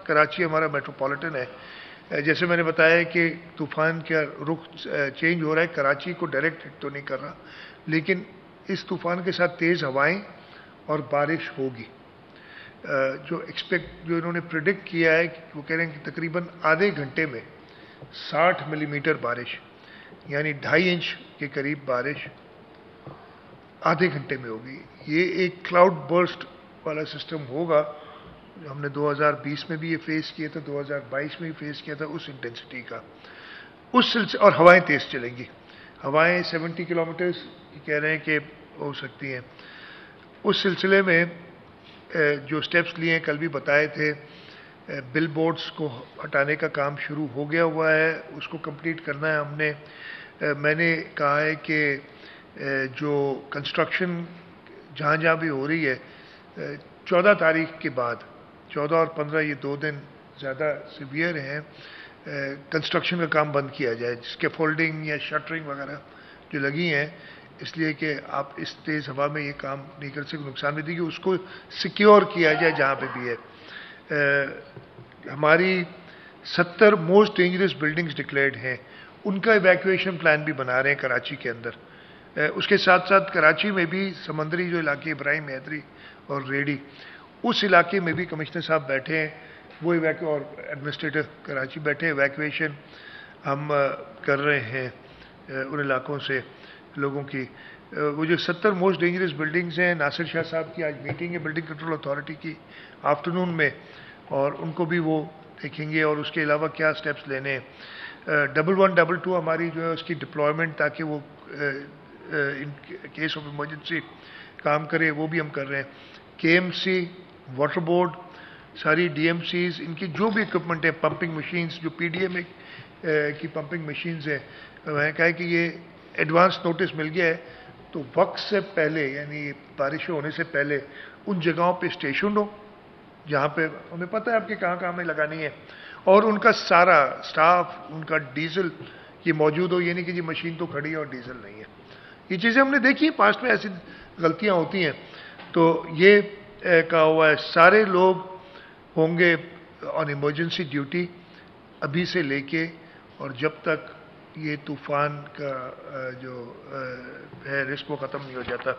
کراچی ہمارا میٹروپولیٹن ہے. جیسے میں نے بتایا کہ طوفان کا رخ چینج ہو رہا ہے. کراچی کو ڈائریکٹ ہٹ تو نہیں کر رہا, لیکن اس طوفان کے ساتھ تیز ہوائیں اور بارش ہوگی. جو انہوں نے پریڈکٹ کیا ہے, وہ کہہ رہے ہیں کہ تقریباً آدھے گھنٹے میں 60 ملی میٹر بارش, یعنی 2.5 انچ کے قریب بارش آدھے گھنٹے میں ہوگی. یہ ایک کلاؤڈ برسٹ والا سسٹم ہوگا. ہم نے 2020 میں بھی یہ فیس کیا تھا, 2022 میں بھی فیس کیا تھا اس انٹینسٹی کا. اس سلسلے اور ہوائیں تیز چلیں گی. ہوائیں 70 کلومیٹرز کہہ رہے ہیں کہ ہو سکتی ہیں. اس سلسلے میں جو سٹیپس لیے ہیں کل بھی بتائے تھے. بل بورڈز کو ہٹانے کا کام شروع ہو گیا ہوا ہے, اس کو کمپلیٹ کرنا ہے ہم نے. میں نے کہا ہے کہ جو کنسٹرکشن جہاں جہاں بھی ہو رہی ہے 14 تاریخ کے بعد, 14 اور 15 یہ 2 دن زیادہ سیویئر ہیں, کنسٹرکشن کا کام بند کیا جائے. جس کے فولڈنگ یا شٹرنگ وغیرہ جو لگی ہیں, اس لیے کہ آپ اس تیز ہوا میں یہ کام نہیں کر سکتے, نقصان بھی دیگی. اس کو سیکیور کیا جائے جہاں پہ بھی ہے. ہماری 70 موسٹ ڈینجرس بلڈنگز ڈکلیئرڈ ہیں, ان کا ایویکویشن پلان بھی بنا رہے ہیں کراچی کے اندر. اس کے ساتھ ساتھ کراچی میں بھی سمندری جو علاقے ابراہیم حیدری اور ریڈی, اس علاقے میں بھی کمشنر صاحب بیٹھے ہیں, وہ اور ایڈمنسٹریٹر کراچی بیٹھے ہیں. ایویکویشن ہم کر رہے ہیں ان علاقوں سے لوگوں کی. وہ جو 70 موسٹ ڈینجرس بلڈنگز ہیں, ناصر شاہ صاحب کی آج میٹنگ ہے بلڈنگ کنٹرول اتھارٹی کی آفٹرنون میں, اور ان کو بھی وہ دیکھیں گے, اور اس کے علاوہ کیا سٹیپس لینے ہیں. 1122 ہماری جو ہے اس کی ڈپلائمنٹ تاکہ وہ ان کیس آف ایمرجنسی کام کرے, وہ بھی ہم کر رہے ہیں. KMC, واٹر بورڈ, ساری DMCs, ان کی جو بھی اکوپمنٹ ہے, پمپنگ مشینز جو PDM کی پمپنگ مشینز ہیں, میں نے کہا ہے کہ یہ ایڈوانس نوٹس مل گیا ہے, تو وقت سے پہلے یعنی بارش ہونے سے پہلے ان جگہوں پہ اسٹیشن ہو جہاں پہ ہمیں پتہ ہے آپ کے کہاں ہمیں لگانی ہے, اور ان کا سارا سٹاف, ان کا ڈیزل یہ موجود ہو. یہ نہیں کہ جی مشین تو کھڑی ہے اور ڈیزل نہیں ہے. یہ چیزیں ہم نے دیکھی, پاسٹ میں ایسی غلطیاں ہوتی ہیں. تو یہ کہا ہوا ہے سارے لوگ ہوں گے آن ایمرجنسی ڈیوٹی ابھی سے لے کے, اور جب تک یہ طوفان کا جو ہے رسک وہ ختم نہیں ہو جاتا.